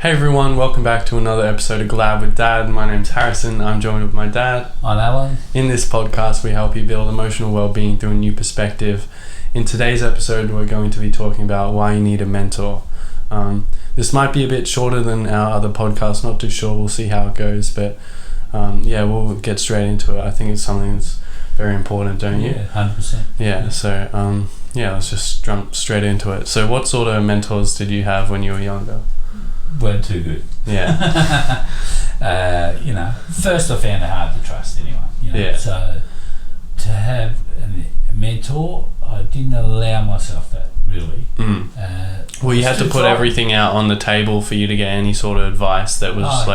Hey everyone, welcome back to another episode of Glad with Dad. My name's Harrison. I'm joined with my dad. I'm Alan. In this podcast, we help you build emotional well-being through a new perspective. In today's episode, we're going to be talking about why you need a mentor. This might be a bit shorter than our other podcasts, not too sure. We'll see how it goes, but we'll get straight into it. I think it's something that's very important, don't you? Yeah, 100%. Yeah, so let's just jump straight into it. So what sort of mentors did you have when you were younger? Weren't too good. Yeah. First I found it hard to trust anyone. Yeah. So to have a mentor, I didn't allow myself that really. Well, you had to put everything out on the table for you to get any sort of advice that was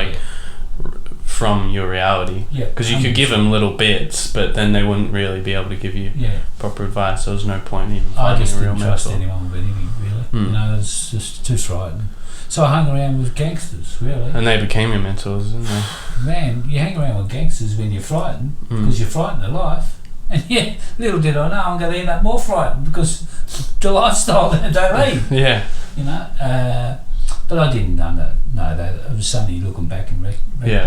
from your reality. Yeah. Because you could give them little bits, but then they wouldn't really be able to give you proper advice. There was no point in even finding a real mentor. I just didn't trust anyone with anything really. It's just too frightening. So I hung around with gangsters, really. And they became your mentors, didn't they? Man, you hang around with gangsters when you're frightened, because you're frightened of life. And little did I know I'm going to end up more frightened because the lifestyle that they lead. Yeah. But I didn't know that. I was only looking back and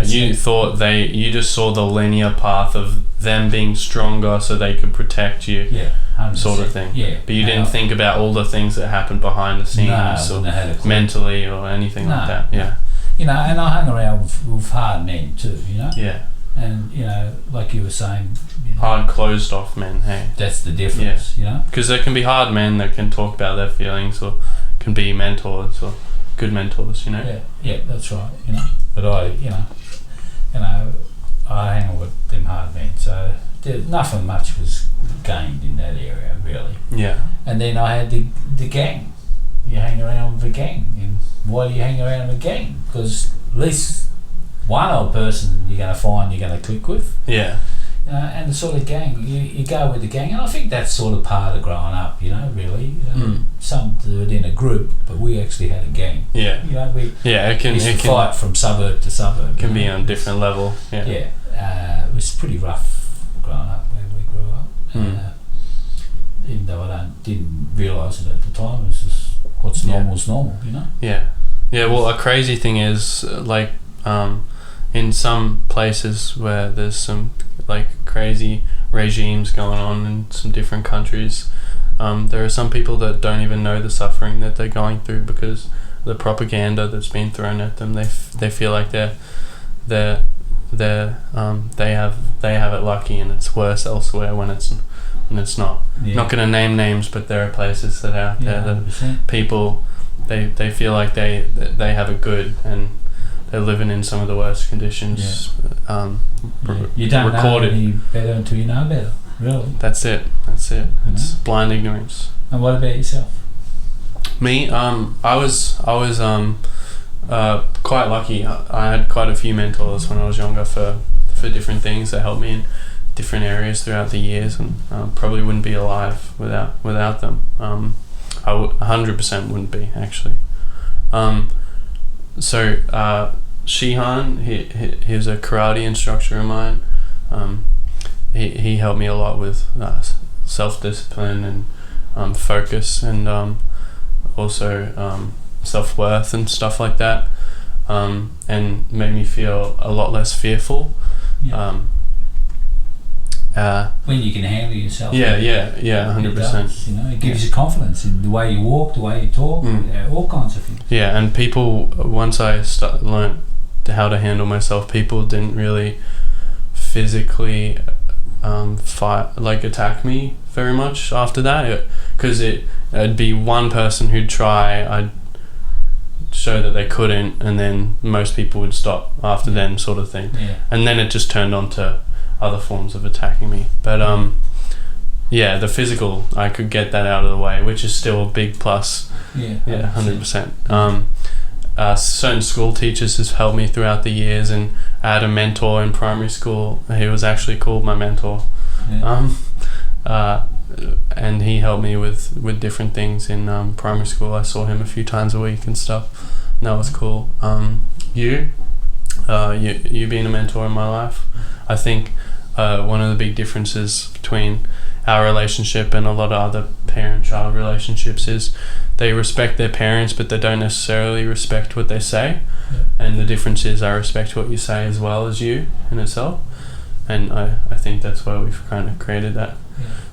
you thought you just saw the linear path of them being stronger so they could protect you. Yeah. 100%. Sort of thing. Yeah. But you didn't think about all the things that happened behind the scenes or mentally or anything like that. Yeah. And I hung around with hard men too, Yeah. And, like you were saying... hard, closed-off men, hey? That's the difference, Because there can be hard men that can talk about their feelings or can be mentors or good mentors, Yeah, that's right, But I hang with them hard men, so nothing much was gained in that area, really. Yeah. And then I had the gang. You hang around with a gang. And why do you hang around with a gang? Because at least one old person you're going to find you're going to click with. Yeah. And the sort of gang, you go with the gang, and I think that's sort of part of growing up, really. Some do it in a group, but we actually had a gang. Yeah. It can fight from suburb to suburb. It can be on a different level. Yeah. Yeah. It was pretty rough growing up where we grew up. Even though I didn't realise it at the time, it was just what's normal is normal, Yeah. Yeah, well, a crazy thing is, in some places where there's some crazy regimes going on in some different countries, there are some people that don't even know the suffering that they're going through because the propaganda that's been thrown at them. They feel like they have it lucky and it's worse elsewhere when it's not. Not going to name names, but there are places that are out there that people they feel like they have it good and they're living in some of the worst conditions. You don't know any better until you know better, really. That's it. It's blind ignorance. And what about yourself? Me, I was quite lucky. I had quite a few mentors when I was younger for different things that helped me in different areas throughout the years, and probably wouldn't be alive without them. I 100% wouldn't be, actually. Shihan, he was a karate instructor of mine. He helped me a lot with self-discipline and focus and also self-worth and stuff like that, and made me feel a lot less fearful. When you can handle yourself. 100%. It gives you confidence in the way you walk, the way you talk, all kinds of things. Yeah, and people, once I learnt how to handle myself, people didn't really physically attack me very much after that, because it'd be one person who'd try, I'd show that they couldn't, and then most people would stop after then, sort of thing. And then it just turned on to other forms of attacking me, but the physical, I could get that out of the way, which is still a big plus. 100%. Certain school teachers has helped me throughout the years, and I had a mentor in primary school. He was actually called my mentor. And he helped me with different things in primary school. I saw him a few times a week and stuff, and that was cool. You being a mentor in my life, I think one of the big differences between our relationship and a lot of other parent-child relationships is they respect their parents, but they don't necessarily respect what they say. And the difference is I respect what you say as well as you in itself. And I think that's why we've kind of created that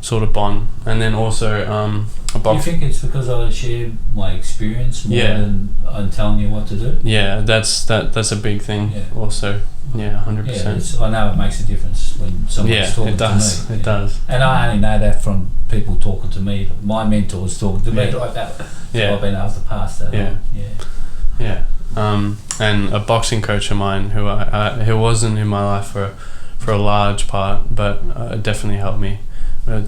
sort of bond. And then also do you think it's because I share my experience more than I'm telling you what to do? Yeah, that's a big thing also. Yeah, 100%. Yeah, I know it makes a difference when someone's talking to me. It does. And I only know that from people talking to me. My mentors talking to me like that. So I've been able to pass that on. Yeah. And a boxing coach of mine who wasn't in my life for a large part, but definitely helped me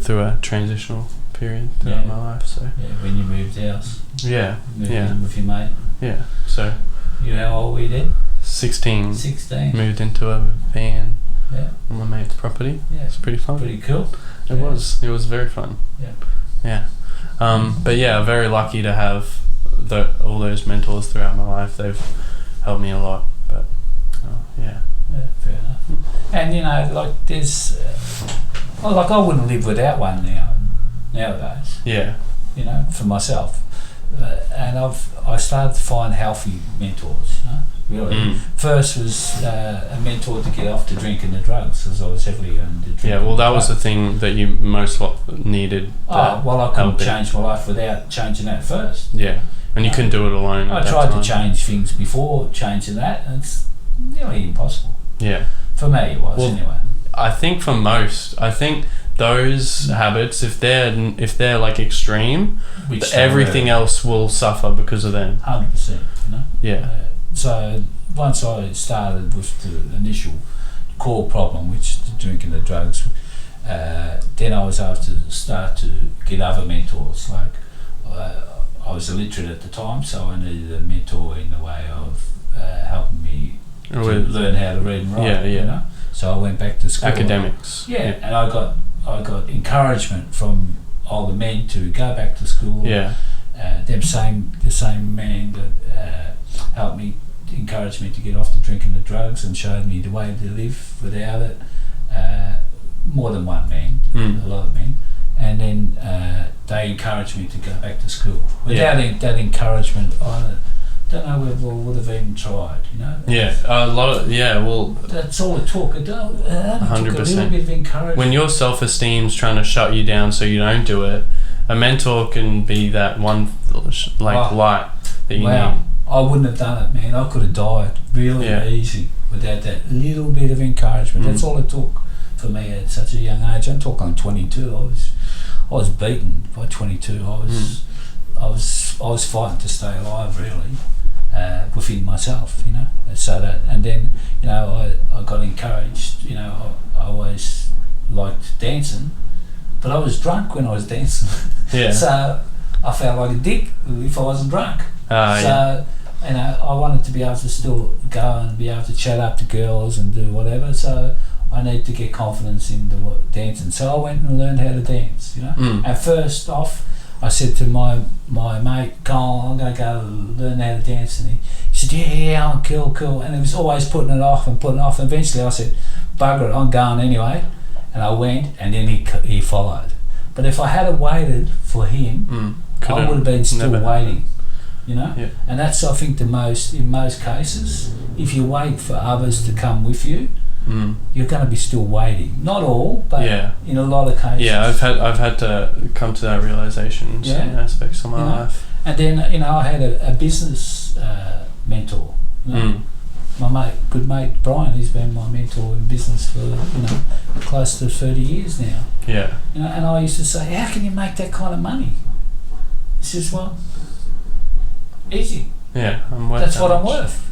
through a transitional period throughout my life. So when you moved house. Moved in with your mate. Yeah. So. You how old were you then? 16. 16. Moved into a van on my mate's property. Yeah. It's pretty fun. Pretty cool. It was very fun. Yeah. But yeah, very lucky to have all those mentors throughout my life. They've helped me a lot. But yeah, fair enough. And like there's, like I wouldn't live without one nowadays. Yeah. For myself, and I started to find healthy mentors. Really. First was a mentor to get off the drinking and the drugs, because I was heavily on the drinking. Yeah, well, that was the thing that you most needed. I couldn't change my life without changing that first. Yeah, and you couldn't do it alone. I tried to change things before changing that, and it's nearly impossible. Yeah. For me, it was anyway. I think for most, those habits, if they're like extreme, everything else will suffer because of them. 100%. Yeah. So once I started with the initial core problem, which is the drinking the drugs, then I was able to start to get other mentors. Like I was illiterate at the time, so I needed a mentor in the way of helping me to learn how to read and write. So I went back to school. Academics. And I got encouragement from older men to go back to school. Yeah. The same man that helped me, encouraged me to get off the drinking the drugs and showed me the way to live without it. More than one man, a lot of men. And then they encouraged me to go back to school. Without that encouragement, I don't know whether I would have even tried, Yeah, a lot of, well... That's all it took. It took 100%. A little bit of encouragement. When your self-esteem's trying to shut you down so you don't do it, a mentor can be that one, light that you need. I wouldn't have done it, man. I could have died really easy without that little bit of encouragement. That's all it took for me at such a young age. I'm talking 22. I was beaten by 22. I was fighting to stay alive, really, within myself, So that, and then, I got encouraged. I always liked dancing, but I was drunk when I was dancing. So I felt like a dick if I wasn't drunk. I wanted to be able to still go and be able to chat up to girls and do whatever. So I need to get confidence in the dancing. So I went and learned how to dance. And first off, I said to my mate, I'm going to go learn how to dance. And he said, yeah, cool. And he was always putting it off. And eventually I said, bugger it, I'm going anyway. And I went, and then he followed. But if I had waited for him, I would have been still waiting. And that's, I think, in most cases, if you wait for others to come with you, you're going to be still waiting. Not all, but in a lot of cases. Yeah, I've had to come to that realization in certain aspects of my life. And then I had a business mentor. My good mate Brian, he's been my mentor in business for close to 30 years now. Yeah. And I used to say, how can you make that kind of money? He says, well, easy. Yeah, that's what I'm worth.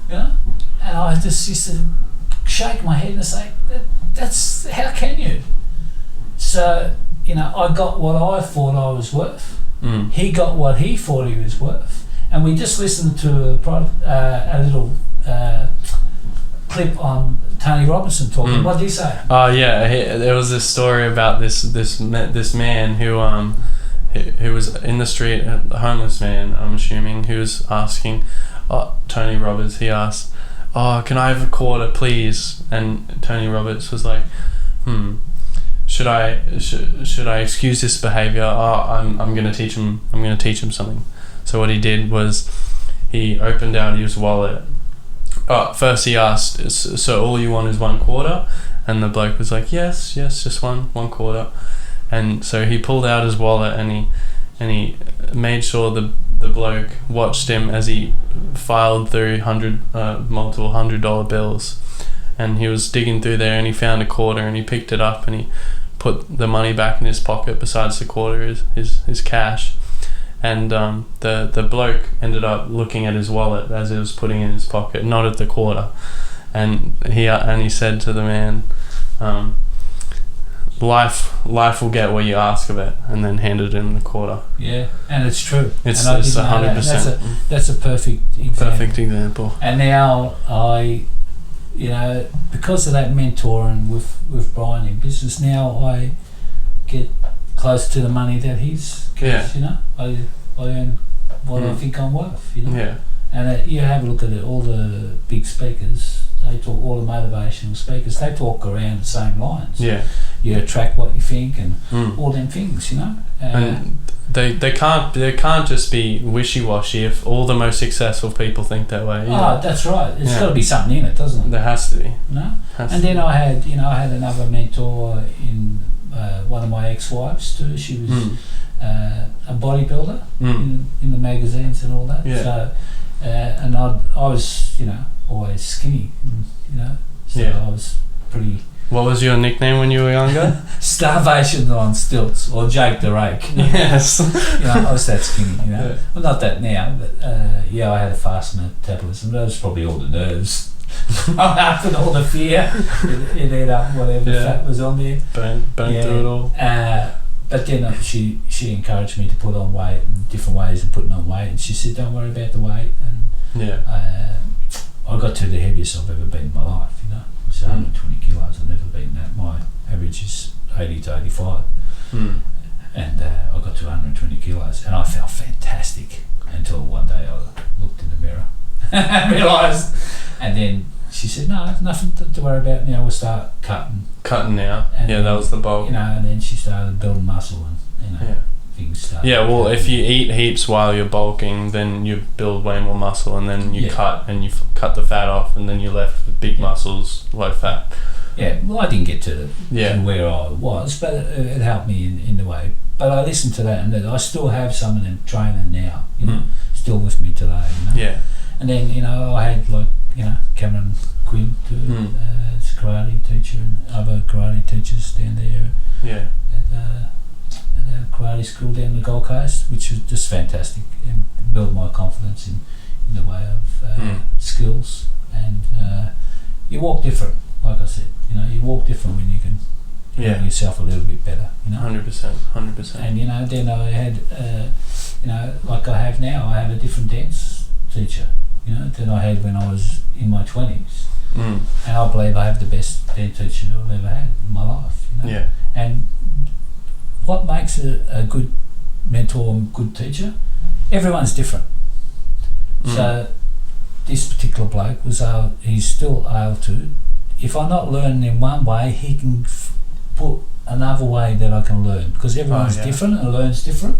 Yeah. And I just used to shake my head and say, that's how can you? So I got what I thought I was worth. He got what he thought he was worth, and we just listened to a little clip on Tony Robbins talking. What did he say? Oh there was this story about this man who was in the street, a homeless man, I'm assuming, who was asking Tony Robbins. He asked, "Oh, can I have a quarter, please?" And Tony Roberts was like, should I excuse this behavior? Oh, I'm gonna teach him something. So what he did was he opened out his wallet. First he asked, "So all you want is 1 quarter?" And the bloke was like, yes, just one quarter. And so he pulled out his wallet and he made sure the bloke watched him as he filed through multiple $100 bills. And he was digging through there and he found a quarter and he picked it up and he put the money back in his pocket besides the quarter, his cash. And the bloke ended up looking at his wallet as he was putting it in his pocket, not at the quarter. And he said to the man, life will get what you ask of it, and then handed him the quarter. Yeah, and it's true. It's 100%. That's a perfect example. Perfect example. And now because of that mentoring with Brian in business, now I get close to the money that he's gets. Yeah. I earn what I think I'm worth. Yeah. And you have a look at it. All the big speakers, they talk. All the motivational speakers, they talk around the same lines. Yeah. You attract what you think, and all them things. And they can't just be wishy-washy. If all the most successful people think that way. That's right. It's got to be something in it, doesn't it? There has to be. Then I had another mentor in one of my ex-wives too. She was a bodybuilder in the magazines and all that. Yeah. So, and I was always skinny. So I was pretty. What was your nickname when you were younger? Starvation on stilts, or Jake the Rake. Yes. I was that skinny. Yeah. Well, not that now, but I had a fast metabolism. That was probably all the nerves. Up and all the fear. It ate up whatever fat was on there. Burnt through it all. But then she encouraged me to put on weight and different ways of putting on weight, and she said, "Don't worry about the weight." And I got to the heaviest I've ever been in my life. So 120 kilos. I've never been that. My average is 80 to 85. And I got to 120 kilos, and I felt fantastic until one day I looked in the mirror and realised. And then she said, "No, nothing to worry about. We'll start cutting." Cutting now. And that was the bulk. And then she started building muscle, and things started. Yeah, well, if you eat heaps while you're bulking, then you build way more muscle, and then you cut and you cut the fat off, and then you're left with big muscles, low fat. Yeah, well, I didn't get to where I was, but it helped me in the way. But I listened to that, and I still have some of them training now, still with me today. Yeah. And then I had Cameron Quinn too, as a karate teacher, and other karate teachers down there. Yeah. At our karate school down the Gold Coast, which was just fantastic, and built my confidence in the way of skills. And you walk different, like I said. You walk different when you can know yourself a little bit better. 100%. And then I had, like I have now, I have a different dance teacher, than I had when I was in my 20s. And I believe I have the best dance teacher I've ever had in my life. Yeah. And what makes a good mentor and good teacher? Everyone's different. So this particular bloke he's still able to, if I'm not learning in one way, he can put another way that I can learn, because everyone's different and learns different,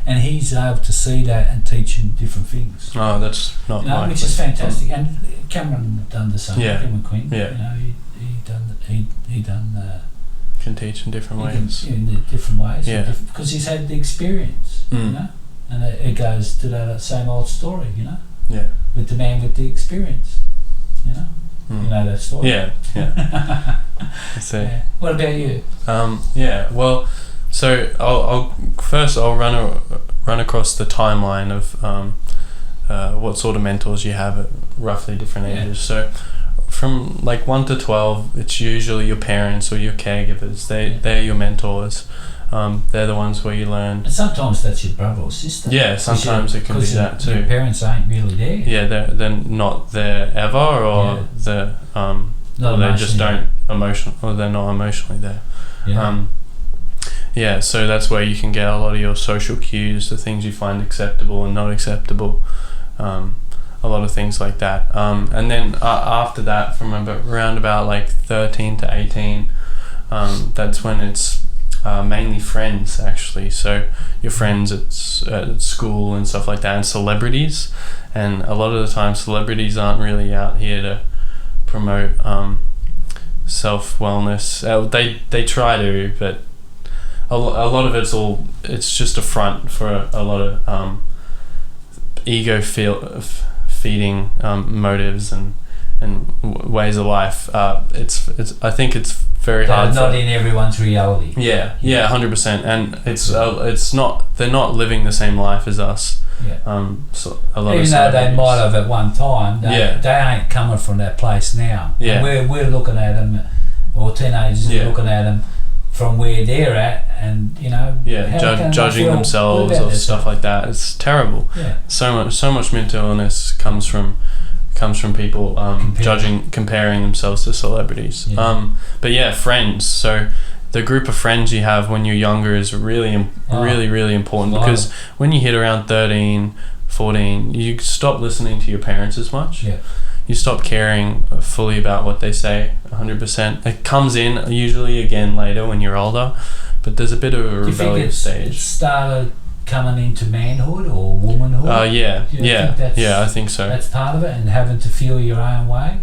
and he's able to see that and teach him different things. Oh, that's not which is fantastic. And Cameron done the same. Cameron Quinn. Yeah. He done. Can teach in different ways. In the different ways. Yeah. Because he's had the experience. And it goes to that same old story. Yeah. With the man with the experience. You know that story. Yeah. I see. Yeah. What about you? Well, so I'll run across the timeline of what sort of mentors you have at roughly different ages. So from like 1 to 12, it's usually your parents or your caregivers. They're your mentors. They're the ones where you learn. And sometimes that's your brother or sister. Yeah, sometimes it can be that too. Your parents ain't really there. Yeah, they're not there ever, or they're or they just don't or they're not emotionally there. Yeah. So that's where you can get a lot of your social cues, the things you find acceptable and not acceptable. a lot of things like that. And then after that, from around about like 13 to 18, that's when it's mainly friends, actually. So your friends at school and stuff like that, and celebrities. And a lot of the time, celebrities aren't really out here to promote self-wellness. They try to, but a lot of it's just a front for a lot of ego feeding motives and ways of life. It's I think it's very hard. Not in everyone's reality. Yeah, 100%. And it's not. They're not living the same life as us. Yeah. So a lot even though they might have at one time, they ain't coming from that place now. Yeah. And we're looking at them, or teenagers are looking at them from where they're at, and judging themselves or stuff like that. It's terrible. Yeah. So much mental illness comes from people comparing themselves to celebrities. Yeah. But yeah, friends. So the group of friends you have when you're younger is really really important, because when you hit around 13, 14, you stop listening to your parents as much. Yeah. You stop caring fully about what they say 100%. It comes in usually again later when you're older, but there's a bit of a rebellious stage. It started coming into manhood or womanhood? I think so. That's part of it, and having to feel your own way.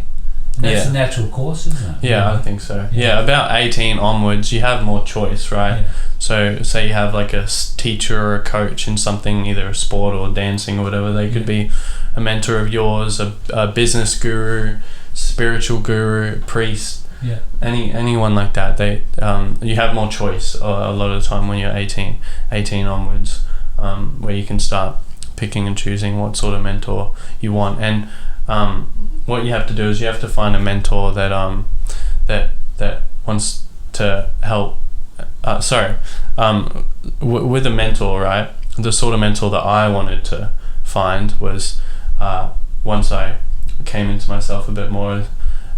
That's a natural course, isn't it? Yeah, I think so. Yeah, about 18 onwards, you have more choice, right? Yeah. So, say you have like a teacher or a coach in something, either a sport or dancing or whatever. They could be a mentor of yours, a business guru, spiritual guru, priest. Yeah. Anyone like that. They you have more choice a lot of the time when you're 18 onwards, where you can start picking and choosing what sort of mentor you want. And what you have to do is you have to find a mentor that wants to help. With a mentor, right? The sort of mentor that I wanted to find was, once I came into myself a bit more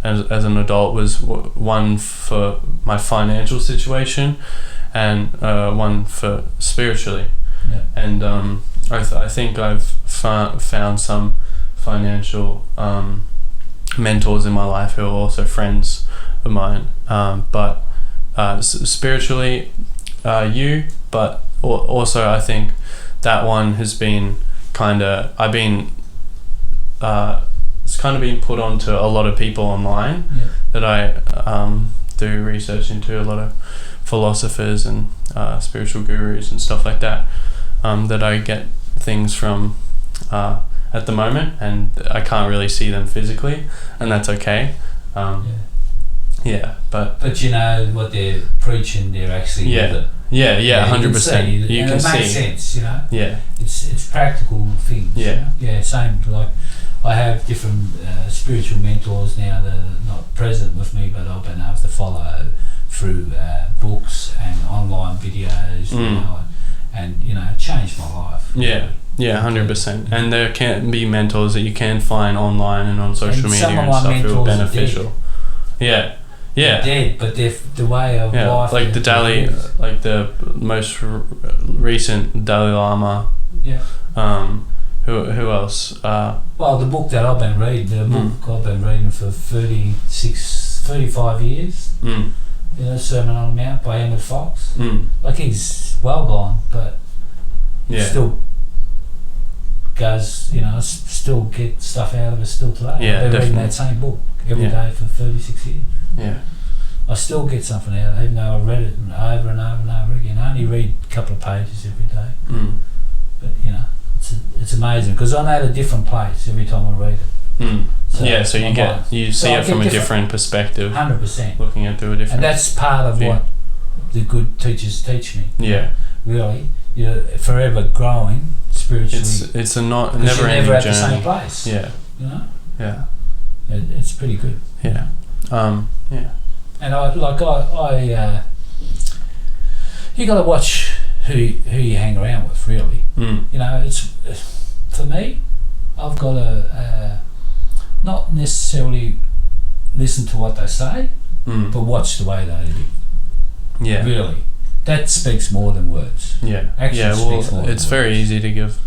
as an adult, was one for my financial situation and one for spiritually. Yeah. And I think I've found some financial mentors in my life who are also friends of mine, but spiritually but also I think that one has been it's kind of been put onto a lot of people online that I do research into, a lot of philosophers and spiritual gurus and stuff like that, that I get things from at the moment, and I can't really see them physically, and that's okay. But you know what they're preaching, they're actually with it. 100%. You can see. It makes sense, you know. Yeah. It's practical things. Yeah. You know? Yeah. Same. Like I have different spiritual mentors now that are not present with me, but I've been able to follow through books and online videos, you know, and it changed my life. Yeah. Yeah, 100%. And there can be mentors that you can find online and on social media and stuff who are beneficial. Yeah. They're dead, but they're the way of life. Like the most recent Dalai Lama. Yeah. Who else? Well, the book that I've been reading, I've been reading for 35 years. Sermon on the Mount by Emmett Fox. Like, he's well gone, but still goes, still get stuff out of it still today. Yeah, I've been reading definitely. that same book every day for 36 years. Yeah. I still get something out of it, even though I read it over and over and over again. I only read a couple of pages every day. But, it's amazing, because I'm at a different place every time I read it. So you see it from a different perspective. 100%. Looking at it through a different. And that's part of what the good teachers teach me. Yeah. Really, you're forever growing spiritually. It's a never you're ending never at journey. the same place. Yeah. Yeah. It's pretty good. Yeah. And I you got to watch who you hang around with, really. It's for me, I've got to not necessarily listen to what they say, but watch the way they live. Yeah. Really, that speaks more than words. Yeah. Actually, yeah. speaks more Well, than it's words. very easy to give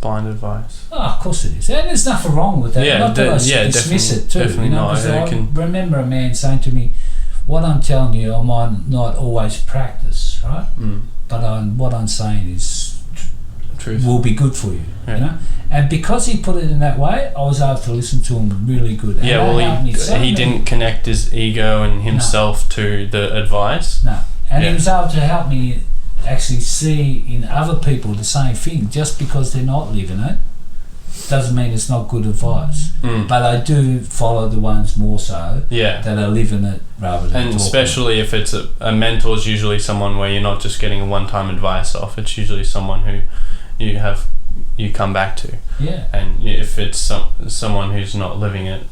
blind advice. Oh, of course it is. And there's nothing wrong with that. Yeah, not that I dismiss it too. Definitely not. 'Cause I remember a man saying to me, what I'm telling you, I might not always practice, right? But what I'm saying is truth will be good for you, you know. And because he put it in that way, I was able to listen to him really good. And he didn't connect his ego and himself to the advice. No, and he was able to help me actually see in other people the same thing. Just because they're not living it doesn't mean it's not good advice. But I do follow the ones more so that are living it rather than and especially if it's a mentor is usually someone where you're not just getting a one-time advice off. It's usually someone who you come back to. And if it's someone who's not living it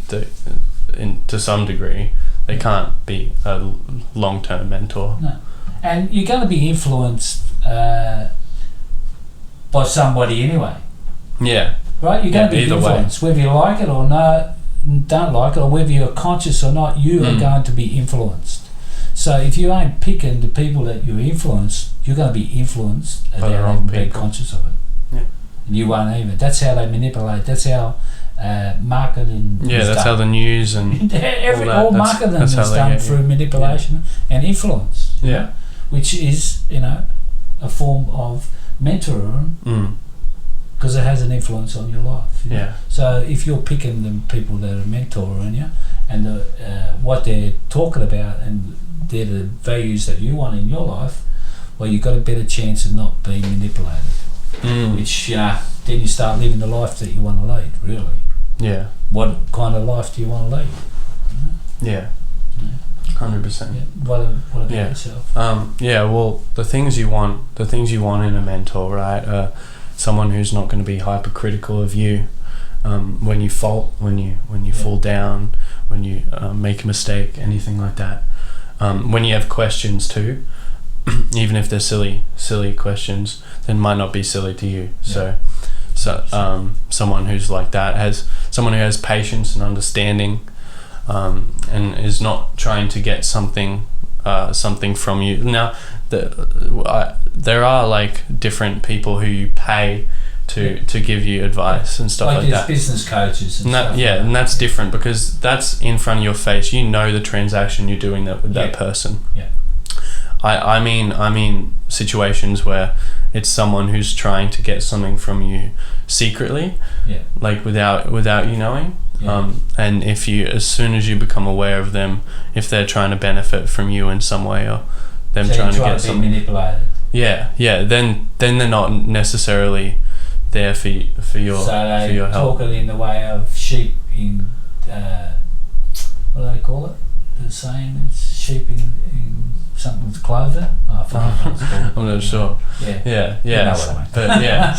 to some degree, they can't be a long-term mentor. No. And you're going to be influenced by somebody anyway. Yeah. Right? You're going to be influenced. Whether you like it or don't like it, or whether you're conscious or not, you are going to be influenced. So if you ain't picking the people that you influence, you're going to be influenced without even being conscious of it. Yeah. And you won't even. That's how they manipulate. That's how marketing is that's done. How the news and all marketing is done through manipulation and influence. Yeah. Which is, a form of mentoring because it has an influence on your life. Yeah. So if you're picking the people that are mentoring you and what they're talking about and they're the values that you want in your life, well, you've got a better chance of not being manipulated. Which, then you start living the life that you want to lead, really. Yeah. What kind of life do you want to lead? Yeah. 100%. What about yourself? Well, the things you want in a mentor, right? Someone who's not going to be hypercritical of you when you fall down, when you make a mistake, anything like that. When you have questions too, even if they're silly questions, then might not be silly to you. So someone who's like that someone who has patience and understanding, and is not trying to get something from you. Now, there are like different people who you pay to give you advice and stuff like that. Like business coaches and stuff. And that's different because that's in front of your face. You know the transaction you're doing that with that person. Yeah. I mean situations where it's someone who's trying to get something from you secretly, like without you knowing. And if you, as soon as you become aware of them, if they're trying to benefit from you in some way or them trying to get something manipulated. Then they're not necessarily there for your so for your help. Talk it in the way of sheep in what do they call it? The saying it's sheep in something with clover. I forgot what it's called. I'm not sure. Yeah. You know what I mean. But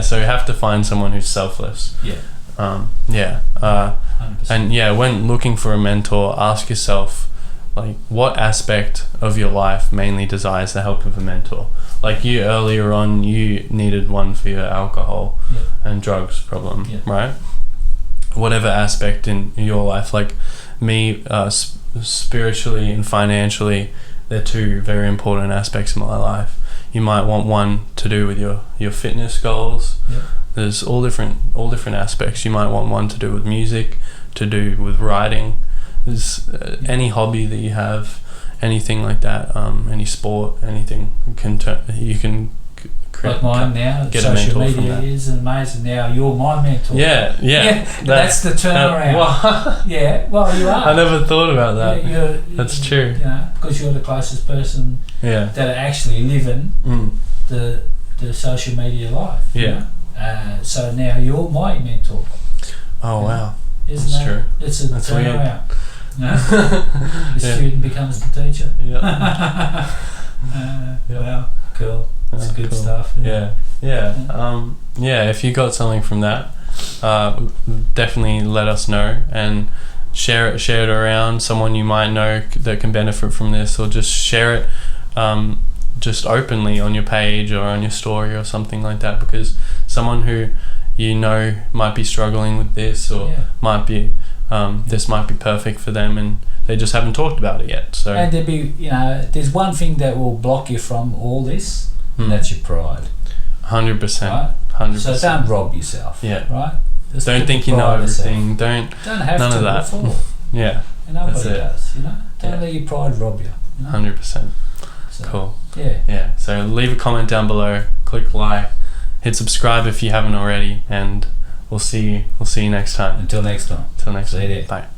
so you have to find someone who's selfless. And when looking for a mentor, ask yourself, like, what aspect of your life mainly desires the help of a mentor? Like you earlier on, you needed one for your alcohol and drugs problem, right? Whatever aspect in your life, like me, spiritually and financially, they're two very important aspects of my life. You might want one to do with your fitness goals. There's all different aspects. You might want one to do with music, to do with writing. There's any hobby that you have, anything like that, any sport, anything you can like mine now. Get social media is amazing now. You're my mentor. That's the turnaround. Well, you are. I never thought about that. That's true. Because you're the closest person that are actually living the social media life. So now you're my mentor. Oh wow! Isn't that's that true? It's a turnaround. The Yeah. student becomes the teacher. Yeah. Wow, cool. That's good cool stuff. If you got something from that, definitely let us know and share it around. Someone you might know that can benefit from this, or just share it just openly on your page or on your story or something like that, because someone who you know might be struggling with this, or might be this might be perfect for them, and they just haven't talked about it yet. So, and there's one thing that will block you from all this, and that's your pride. 100%. Right? 100%. So don't rob yourself. Yeah. Right. Just don't think you know everything. Don't have none to of that. before. Yeah. And nobody does. You know. Don't let your pride rob you. 100%. So, cool. Yeah. Yeah. So leave a comment down below. Click like. Hit subscribe if you haven't already, and we'll see you next time. Until next time. Till next See you time. there. Bye.